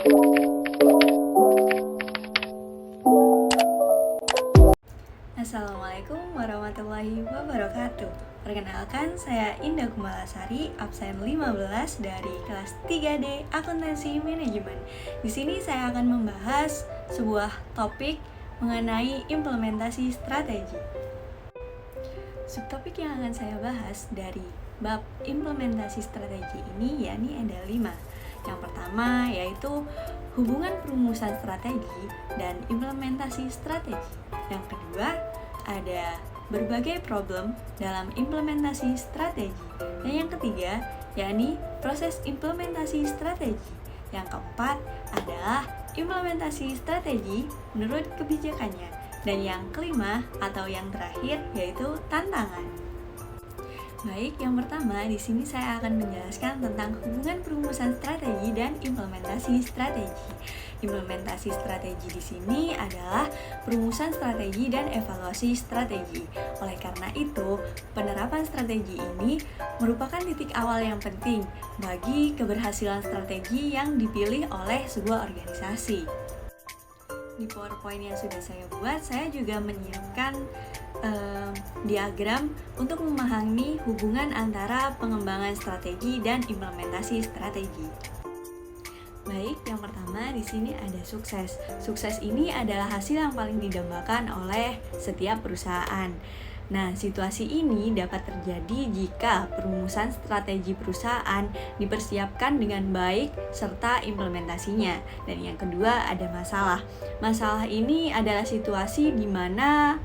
Assalamualaikum warahmatullahi wabarakatuh. Perkenalkan, saya Indah Kumalasari, absen 15 dari kelas 3D Akuntansi Manajemen. Di sini saya akan membahas sebuah topik mengenai implementasi strategi. Subtopik yang akan saya bahas dari bab implementasi strategi ini yakni ada 5. Yang pertama yaitu hubungan perumusan strategi dan implementasi strategi. Yang kedua ada berbagai problem dalam implementasi strategi. Dan yang ketiga yakni proses implementasi strategi. Yang keempat adalah implementasi strategi menurut kebijakannya. Dan yang kelima atau yang terakhir yaitu tantangan. Baik, yang pertama di sini saya akan menjelaskan tentang hubungan perumusan strategi dan implementasi strategi. Implementasi strategi di sini adalah perumusan strategi dan evaluasi strategi. Oleh karena itu, penerapan strategi ini merupakan titik awal yang penting bagi keberhasilan strategi yang dipilih oleh sebuah organisasi. Di PowerPoint yang sudah saya buat, saya juga menyiapkan diagram untuk memahami hubungan antara pengembangan strategi dan implementasi strategi. Baik, yang pertama di sini ada sukses. Sukses ini adalah hasil yang paling didambakan oleh setiap perusahaan. Nah, situasi ini dapat terjadi jika perumusan strategi perusahaan dipersiapkan dengan baik serta implementasinya. Dan yang kedua ada masalah. Masalah ini adalah situasi di mana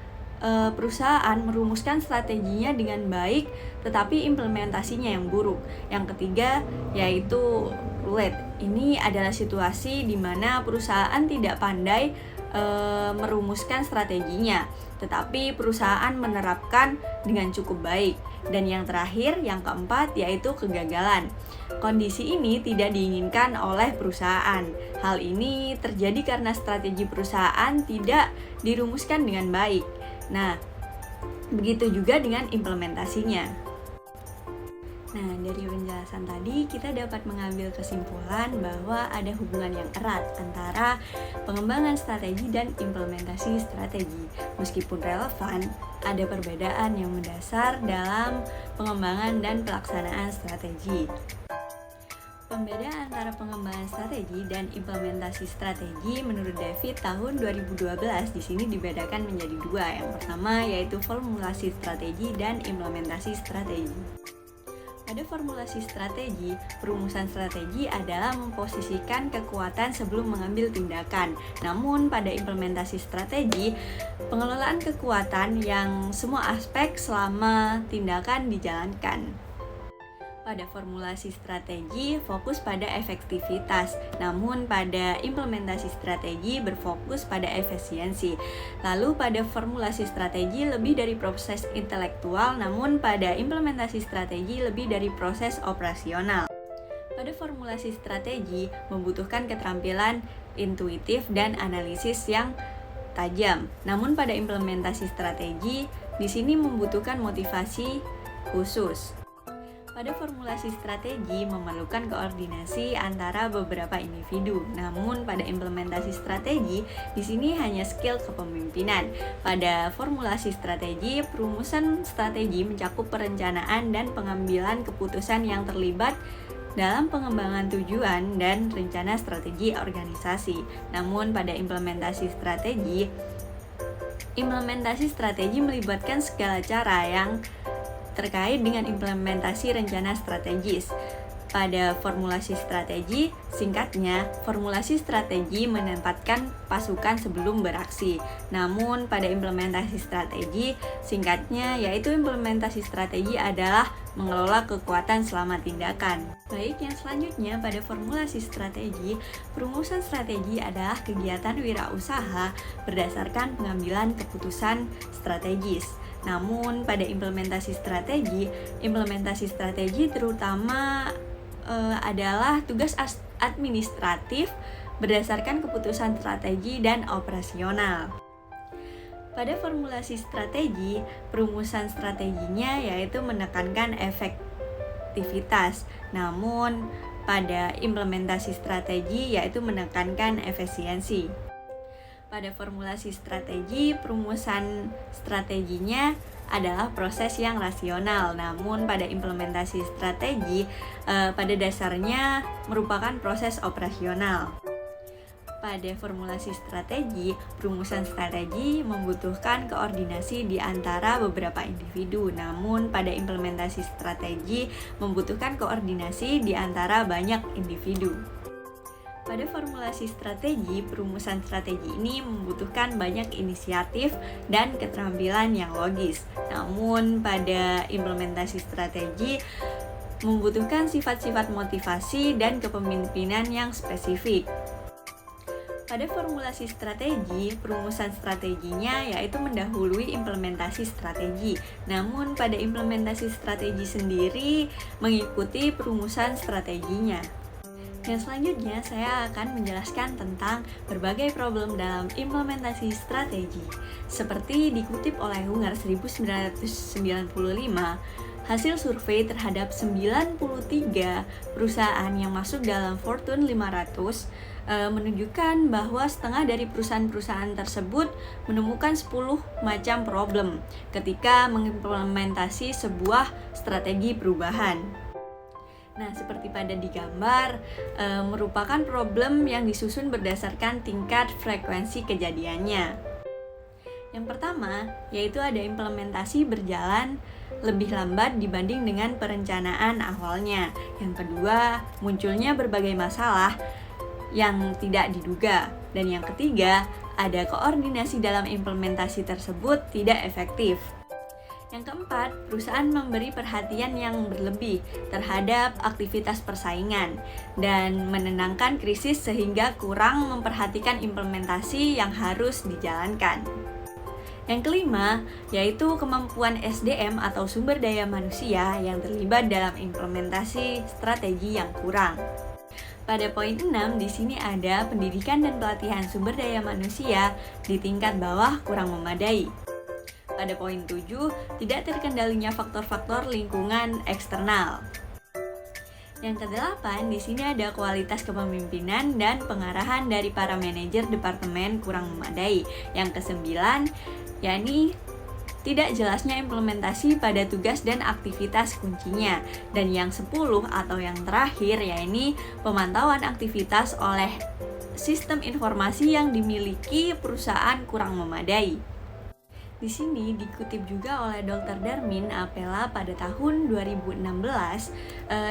perusahaan merumuskan strateginya dengan baik tetapi implementasinya yang buruk. Yang ketiga yaitu roulette. Ini adalah situasi di mana perusahaan tidak pandai merumuskan strateginya tetapi perusahaan menerapkan dengan cukup baik. Dan yang terakhir, yang keempat yaitu kegagalan. Kondisi ini tidak diinginkan oleh perusahaan. Hal ini terjadi karena strategi perusahaan tidak dirumuskan dengan baik. Nah, begitu juga dengan implementasinya. Nah, dari penjelasan tadi kita dapat mengambil kesimpulan bahwa ada hubungan yang erat antara pengembangan strategi dan implementasi strategi. Meskipun relevan, ada perbedaan yang mendasar dalam pengembangan dan pelaksanaan strategi. Pembedaan antara pengembangan strategi dan implementasi strategi menurut David tahun 2012 di sini dibedakan menjadi 2. Yang pertama yaitu formulasi strategi dan implementasi strategi. Pada formulasi strategi, perumusan strategi adalah memposisikan kekuatan sebelum mengambil tindakan. Namun pada implementasi strategi, pengelolaan kekuatan yang semua aspek selama tindakan dijalankan. Pada formulasi strategi fokus pada efektivitas, namun pada implementasi strategi berfokus pada efisiensi. Lalu pada formulasi strategi lebih dari proses intelektual, namun pada implementasi strategi lebih dari proses operasional. Pada formulasi strategi membutuhkan keterampilan intuitif dan analisis yang tajam. Namun pada implementasi strategi di sini membutuhkan motivasi khusus. Pada formulasi strategi memerlukan koordinasi antara beberapa individu. Namun pada implementasi strategi di sini hanya skill kepemimpinan. Pada formulasi strategi, perumusan strategi mencakup perencanaan dan pengambilan keputusan yang terlibat dalam pengembangan tujuan dan rencana strategi organisasi. Namun pada implementasi strategi melibatkan segala cara yang terkait dengan implementasi rencana strategis. Pada formulasi strategi, singkatnya, formulasi strategi menempatkan pasukan sebelum beraksi. Namun, pada implementasi strategi, singkatnya, yaitu implementasi strategi adalah mengelola kekuatan selama tindakan. Baik, yang selanjutnya pada formulasi strategi, perumusan strategi adalah kegiatan wirausaha berdasarkan pengambilan keputusan strategis. Namun pada implementasi strategi terutama adalah tugas administratif berdasarkan keputusan strategi dan operasional. Pada formulasi strategi, perumusan strateginya yaitu menekankan efektivitas. Namun pada implementasi strategi yaitu menekankan efisiensi. Pada formulasi strategi, perumusan strateginya adalah proses yang rasional, namun pada implementasi strategi pada dasarnya merupakan proses operasional. Pada formulasi strategi, perumusan strategi membutuhkan koordinasi di antara beberapa individu, namun pada implementasi strategi membutuhkan koordinasi di antara banyak individu. Pada formulasi strategi, perumusan strategi ini membutuhkan banyak inisiatif dan keterampilan yang logis. Namun pada implementasi strategi membutuhkan sifat-sifat motivasi dan kepemimpinan yang spesifik. Pada formulasi strategi, perumusan strateginya yaitu mendahului implementasi strategi. Namun pada implementasi strategi sendiri mengikuti perumusan strateginya. Dan selanjutnya saya akan menjelaskan tentang berbagai problem dalam implementasi strategi. Seperti dikutip oleh Hunger 1995, hasil survei terhadap 93 perusahaan yang masuk dalam Fortune 500 menunjukkan bahwa setengah dari perusahaan-perusahaan tersebut menemukan 10 macam problem ketika mengimplementasi sebuah strategi perubahan. Nah, seperti pada digambar, merupakan problem yang disusun berdasarkan tingkat frekuensi kejadiannya. Yang pertama, yaitu ada implementasi berjalan lebih lambat dibanding dengan perencanaan awalnya. Yang kedua, munculnya berbagai masalah yang tidak diduga. Dan yang ketiga, ada koordinasi dalam implementasi tersebut tidak efektif. Yang keempat, perusahaan memberi perhatian yang berlebih terhadap aktivitas persaingan dan menenangkan krisis sehingga kurang memperhatikan implementasi yang harus dijalankan. Yang kelima, yaitu kemampuan SDM atau sumber daya manusia yang terlibat dalam implementasi strategi yang kurang. Pada poin 6 di sini ada pendidikan dan pelatihan sumber daya manusia di tingkat bawah kurang memadai. Pada poin 7, tidak terkendalinya faktor-faktor lingkungan eksternal. Yang ke-8, di sini ada kualitas kepemimpinan dan pengarahan dari para manajer departemen kurang memadai. Yang ke-9, yakni tidak jelasnya implementasi pada tugas dan aktivitas kuncinya. Dan yang 10 atau yang terakhir, yakni pemantauan aktivitas oleh sistem informasi yang dimiliki perusahaan kurang memadai. Di sini dikutip juga oleh Dr. Darmin Apella pada tahun 2016,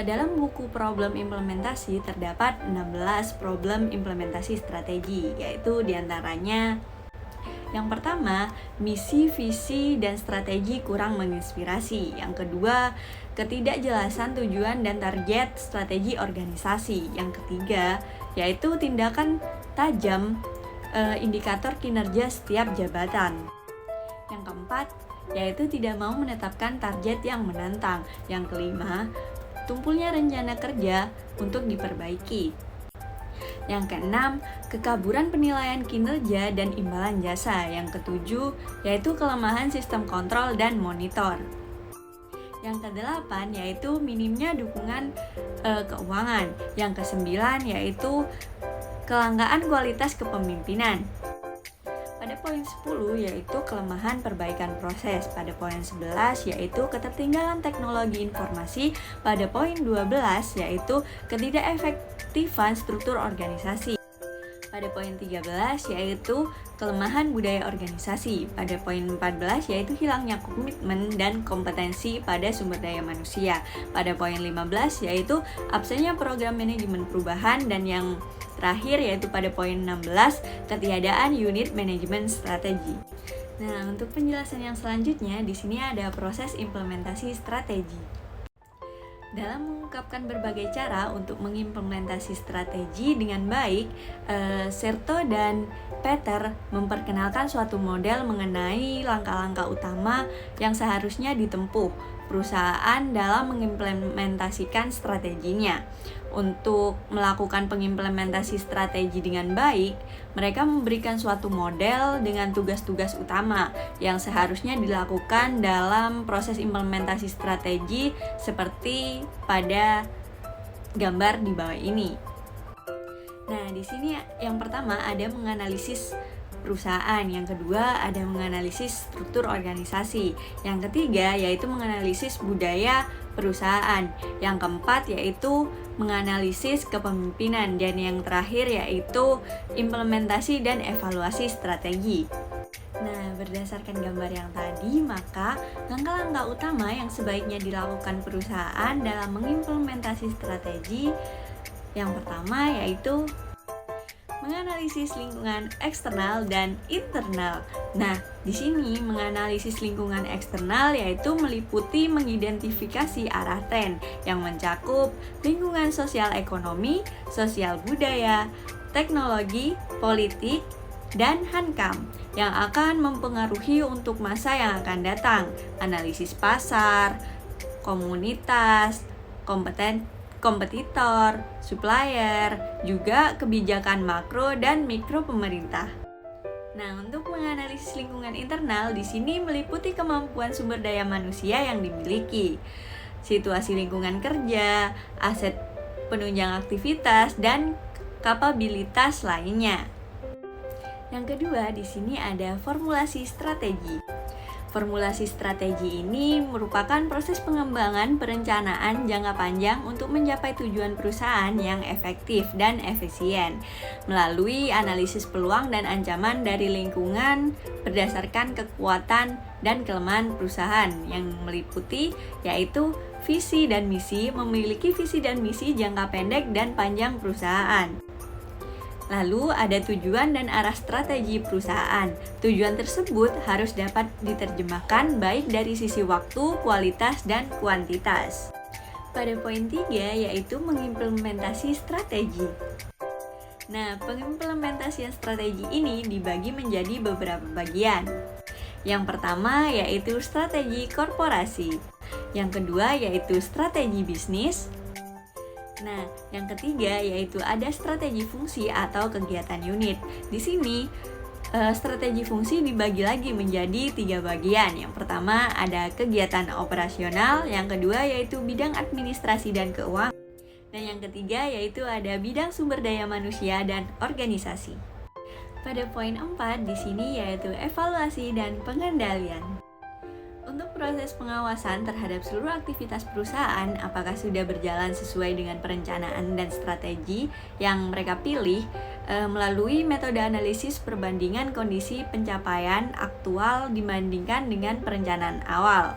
dalam buku problem implementasi terdapat 16 problem implementasi strategi, yaitu diantaranya yang pertama, misi, visi, dan strategi kurang menginspirasi. Yang kedua, ketidakjelasan tujuan dan target strategi organisasi. Yang ketiga, yaitu tindakan tajam indikator kinerja setiap jabatan. Yang keempat, yaitu tidak mau menetapkan target yang menantang. Yang kelima, tumpulnya rencana kerja untuk diperbaiki. Yang keenam, kekaburan penilaian kinerja dan imbalan jasa. Yang ketujuh, yaitu kelemahan sistem kontrol dan monitor. Yang kedelapan, yaitu minimnya dukungan keuangan. Yang kesembilan, yaitu kelangkaan kualitas kepemimpinan. Pada poin 10 yaitu kelemahan perbaikan proses. Pada poin 11 yaitu ketertinggalan teknologi informasi. Pada poin 12 yaitu ketidakefektifan struktur organisasi. Pada poin 13 yaitu kelemahan budaya organisasi. Pada poin 14 yaitu hilangnya komitmen dan kompetensi pada sumber daya manusia. Pada poin 15 yaitu absennya program manajemen perubahan, dan yang terakhir yaitu pada poin 16 ketiadaan unit manajemen strategi. Nah, untuk penjelasan yang selanjutnya di sini ada proses implementasi strategi. Dalam mengungkapkan berbagai cara untuk mengimplementasi strategi dengan baik, Serto dan Peter memperkenalkan suatu model mengenai langkah-langkah utama yang seharusnya ditempuh perusahaan dalam mengimplementasikan strateginya. Untuk melakukan pengimplementasi strategi dengan baik, mereka memberikan suatu model dengan tugas-tugas utama yang seharusnya dilakukan dalam proses implementasi strategi seperti pada gambar di bawah ini. Nah, di sini yang pertama ada menganalisis perusahaan, yang kedua ada menganalisis struktur organisasi, yang ketiga yaitu menganalisis budaya perusahaan, yang keempat yaitu menganalisis kepemimpinan, dan yang terakhir yaitu implementasi dan evaluasi strategi. Nah, berdasarkan gambar yang tadi, maka langkah-langkah utama yang sebaiknya dilakukan perusahaan dalam mengimplementasi strategi yang pertama yaitu menganalisis lingkungan eksternal dan internal. Nah, di sini menganalisis lingkungan eksternal yaitu meliputi mengidentifikasi arah tren yang mencakup lingkungan sosial ekonomi, sosial budaya, teknologi, politik, dan hankam yang akan mempengaruhi untuk masa yang akan datang. Analisis pasar, komunitas, kompetitor, supplier, juga kebijakan makro dan mikro pemerintah. Nah, untuk menganalisis lingkungan internal di sini meliputi kemampuan sumber daya manusia yang dimiliki, situasi lingkungan kerja, aset penunjang aktivitas, dan kapabilitas lainnya. Yang kedua, di sini ada formulasi strategi. Formulasi strategi ini merupakan proses pengembangan perencanaan jangka panjang untuk mencapai tujuan perusahaan yang efektif dan efisien melalui analisis peluang dan ancaman dari lingkungan berdasarkan kekuatan dan kelemahan perusahaan yang meliputi yaitu visi dan misi, memiliki visi dan misi jangka pendek dan panjang perusahaan. Lalu ada tujuan dan arah strategi perusahaan. Tujuan tersebut harus dapat diterjemahkan baik dari sisi waktu, kualitas, dan kuantitas. Pada poin 3 yaitu mengimplementasi strategi. Nah, pengimplementasian strategi ini dibagi menjadi beberapa bagian. Yang pertama yaitu strategi korporasi. Yang kedua yaitu strategi bisnis. Nah, yang ketiga yaitu ada strategi fungsi atau kegiatan unit. Di sini strategi fungsi dibagi lagi menjadi 3 bagian. Yang pertama ada kegiatan operasional, yang kedua yaitu bidang administrasi dan keuangan, dan yang ketiga yaitu ada bidang sumber daya manusia dan organisasi. Pada poin 4 di sini yaitu evaluasi dan pengendalian. Untuk proses pengawasan terhadap seluruh aktivitas perusahaan, apakah sudah berjalan sesuai dengan perencanaan dan strategi yang mereka pilih, melalui metode analisis perbandingan kondisi pencapaian aktual dibandingkan dengan perencanaan awal.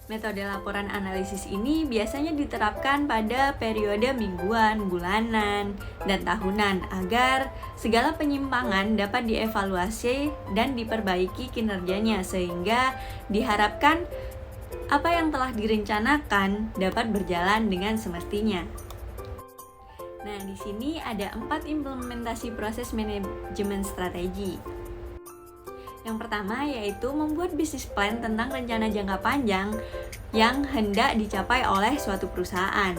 Metode laporan analisis ini biasanya diterapkan pada periode mingguan, bulanan, dan tahunan agar segala penyimpangan dapat dievaluasi dan diperbaiki kinerjanya sehingga diharapkan apa yang telah direncanakan dapat berjalan dengan semestinya. Nah, di sini ada 4 implementasi proses manajemen strategi. Yang pertama yaitu membuat bisnis plan tentang rencana jangka panjang yang hendak dicapai oleh suatu perusahaan.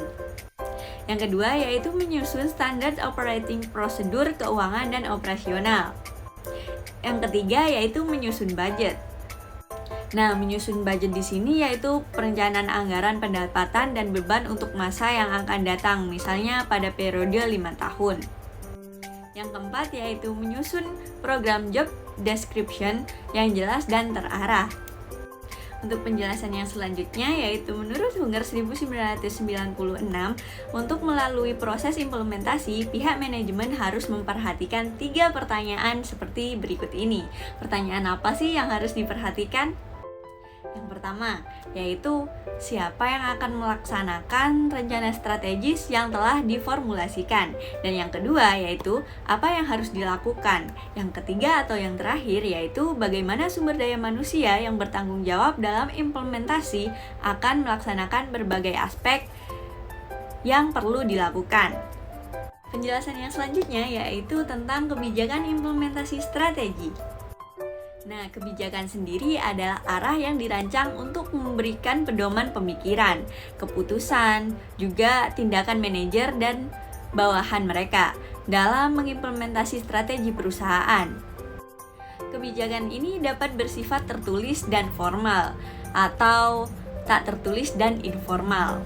Yang kedua yaitu menyusun standar operating prosedur keuangan dan operasional. Yang ketiga yaitu menyusun budget. Nah, menyusun budget di sini yaitu perencanaan anggaran pendapatan dan beban untuk masa yang akan datang, misalnya pada periode 5 tahun. Yang keempat yaitu menyusun program job description yang jelas dan terarah. Untuk penjelasan yang selanjutnya yaitu menurut Hunger 1996, untuk melalui proses implementasi, pihak manajemen harus memperhatikan 3 pertanyaan seperti berikut ini. Pertanyaan apa sih yang harus diperhatikan? Yang pertama, yaitu siapa yang akan melaksanakan rencana strategis yang telah diformulasikan. Dan yang kedua, yaitu apa yang harus dilakukan. Yang ketiga atau yang terakhir, yaitu bagaimana sumber daya manusia yang bertanggung jawab dalam implementasi akan melaksanakan berbagai aspek yang perlu dilakukan. Penjelasan yang selanjutnya yaitu tentang kebijakan implementasi strategi. Nah, kebijakan sendiri adalah arah yang dirancang untuk memberikan pedoman pemikiran, keputusan, juga tindakan manajer dan bawahan mereka dalam mengimplementasi strategi perusahaan. Kebijakan ini dapat bersifat tertulis dan formal, atau tak tertulis dan informal.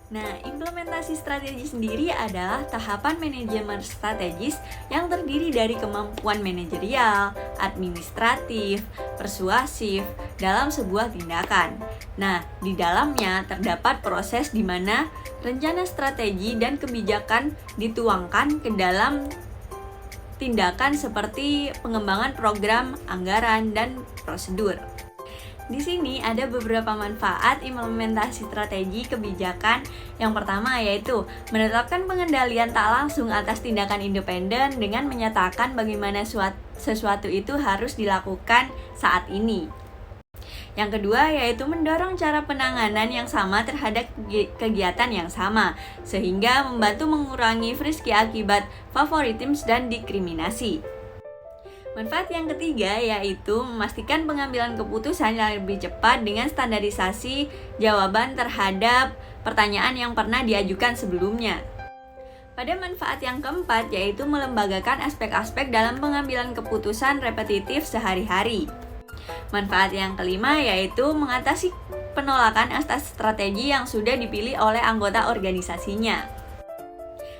Nah, implementasi strategi sendiri adalah tahapan manajemen strategis yang terdiri dari kemampuan manajerial, administratif, persuasif dalam sebuah tindakan. Nah, di dalamnya terdapat proses di mana rencana strategi dan kebijakan dituangkan ke dalam tindakan seperti pengembangan program, anggaran, dan prosedur. Di sini ada beberapa manfaat implementasi strategi kebijakan. Yang pertama yaitu menetapkan pengendalian tak langsung atas tindakan independen dengan menyatakan bagaimana sesuatu itu harus dilakukan saat ini. Yang kedua yaitu mendorong cara penanganan yang sama terhadap kegiatan yang sama, sehingga membantu mengurangi friksi akibat favoritisme dan diskriminasi. Manfaat yang ketiga yaitu memastikan pengambilan keputusan yang lebih cepat dengan standarisasi jawaban terhadap pertanyaan yang pernah diajukan sebelumnya. Pada manfaat yang keempat yaitu melembagakan aspek-aspek dalam pengambilan keputusan repetitif sehari-hari. Manfaat yang kelima yaitu mengatasi penolakan atas strategi yang sudah dipilih oleh anggota organisasinya.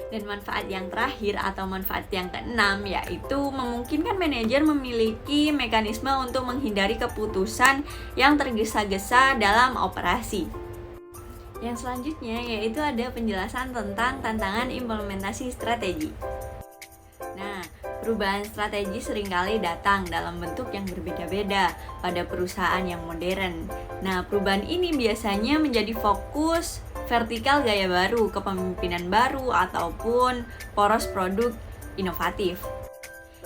Dan manfaat yang terakhir atau manfaat yang keenam yaitu memungkinkan manajer memiliki mekanisme untuk menghindari keputusan yang tergesa-gesa dalam operasi. Yang selanjutnya yaitu ada penjelasan tentang tantangan implementasi strategi. Nah, perubahan strategi seringkali datang dalam bentuk yang berbeda-beda pada perusahaan yang modern. Nah, perubahan ini biasanya menjadi fokus vertikal gaya baru, kepemimpinan baru, ataupun poros produk inovatif.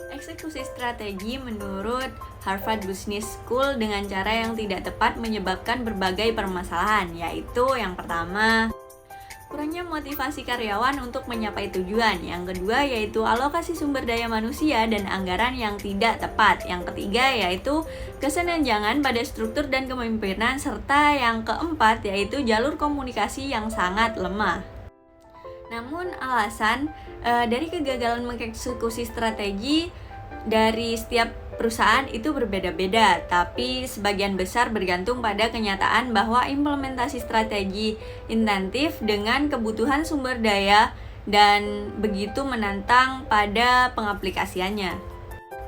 Eksekusi strategi menurut Harvard Business School dengan cara yang tidak tepat menyebabkan berbagai permasalahan, yaitu yang pertama, kurangnya motivasi karyawan untuk mencapai tujuan. Yang kedua yaitu alokasi sumber daya manusia dan anggaran yang tidak tepat. Yang ketiga yaitu kesenjangan pada struktur dan kepemimpinan. Serta yang keempat yaitu jalur komunikasi yang sangat lemah. Namun alasan dari kegagalan mengeksekusi strategi dari setiap perusahaan itu berbeda-beda, tapi sebagian besar bergantung pada kenyataan bahwa implementasi strategi intensif dengan kebutuhan sumber daya dan begitu menantang pada pengaplikasiannya.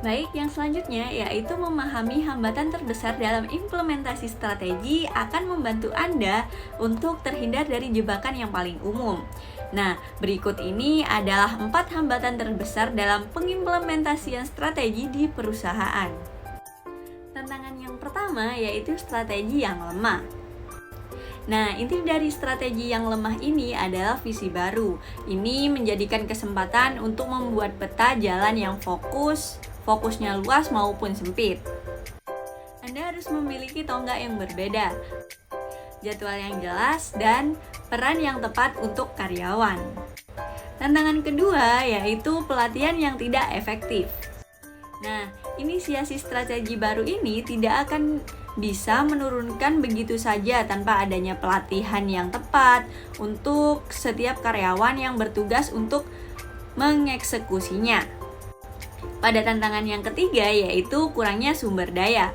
Baik, yang selanjutnya yaitu memahami hambatan terbesar dalam implementasi strategi akan membantu Anda untuk terhindar dari jebakan yang paling umum. Nah, berikut ini adalah 4 hambatan terbesar dalam pengimplementasian strategi di perusahaan. Tantangan yang pertama yaitu strategi yang lemah. Nah, inti dari strategi yang lemah ini adalah visi baru. Ini menjadikan kesempatan untuk membuat peta jalan yang fokusnya luas maupun sempit. Anda harus memiliki tonggak yang berbeda, jadwal yang jelas, dan peran yang tepat untuk karyawan. Tantangan kedua yaitu pelatihan yang tidak efektif. Nah, inisiasi strategi baru ini tidak akan bisa menurunkan begitu saja tanpa adanya pelatihan yang tepat untuk setiap karyawan yang bertugas untuk mengeksekusinya. Pada tantangan yang ketiga yaitu kurangnya sumber daya.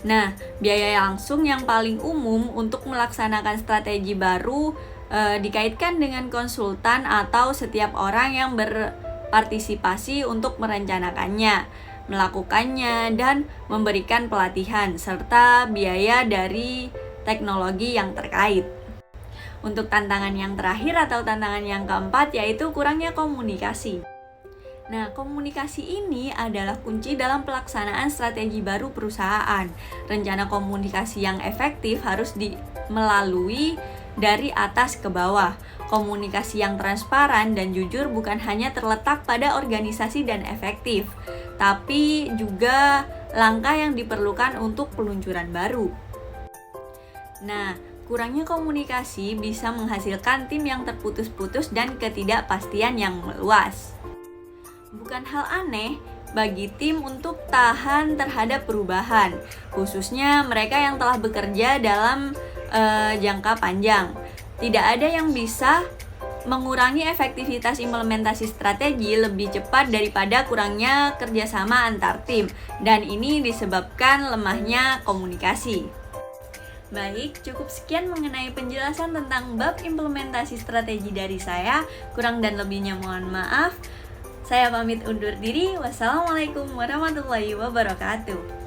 Nah, biaya langsung yang paling umum untuk melaksanakan strategi baru dikaitkan dengan konsultan atau setiap orang yang berpartisipasi untuk merencanakannya, melakukannya, dan memberikan pelatihan, serta biaya dari teknologi yang terkait. Untuk tantangan yang terakhir atau tantangan yang keempat yaitu kurangnya komunikasi. Nah, komunikasi ini adalah kunci dalam pelaksanaan strategi baru perusahaan. Rencana komunikasi yang efektif harus melalui dari atas ke bawah. Komunikasi yang transparan dan jujur bukan hanya terletak pada organisasi dan efektif, tapi juga langkah yang diperlukan untuk peluncuran baru. Nah, kurangnya komunikasi bisa menghasilkan tim yang terputus-putus dan ketidakpastian yang meluas. Bukan hal aneh bagi tim untuk tahan terhadap perubahan, khususnya mereka yang telah bekerja dalam jangka panjang. Tidak ada yang bisa mengurangi efektivitas implementasi strategi lebih cepat daripada kurangnya kerjasama antar tim, dan ini disebabkan lemahnya komunikasi. Baik, cukup sekian mengenai penjelasan tentang bab implementasi strategi dari saya. Kurang dan lebihnya mohon maaf. Saya pamit undur diri. Wassalamualaikum warahmatullahi wabarakatuh.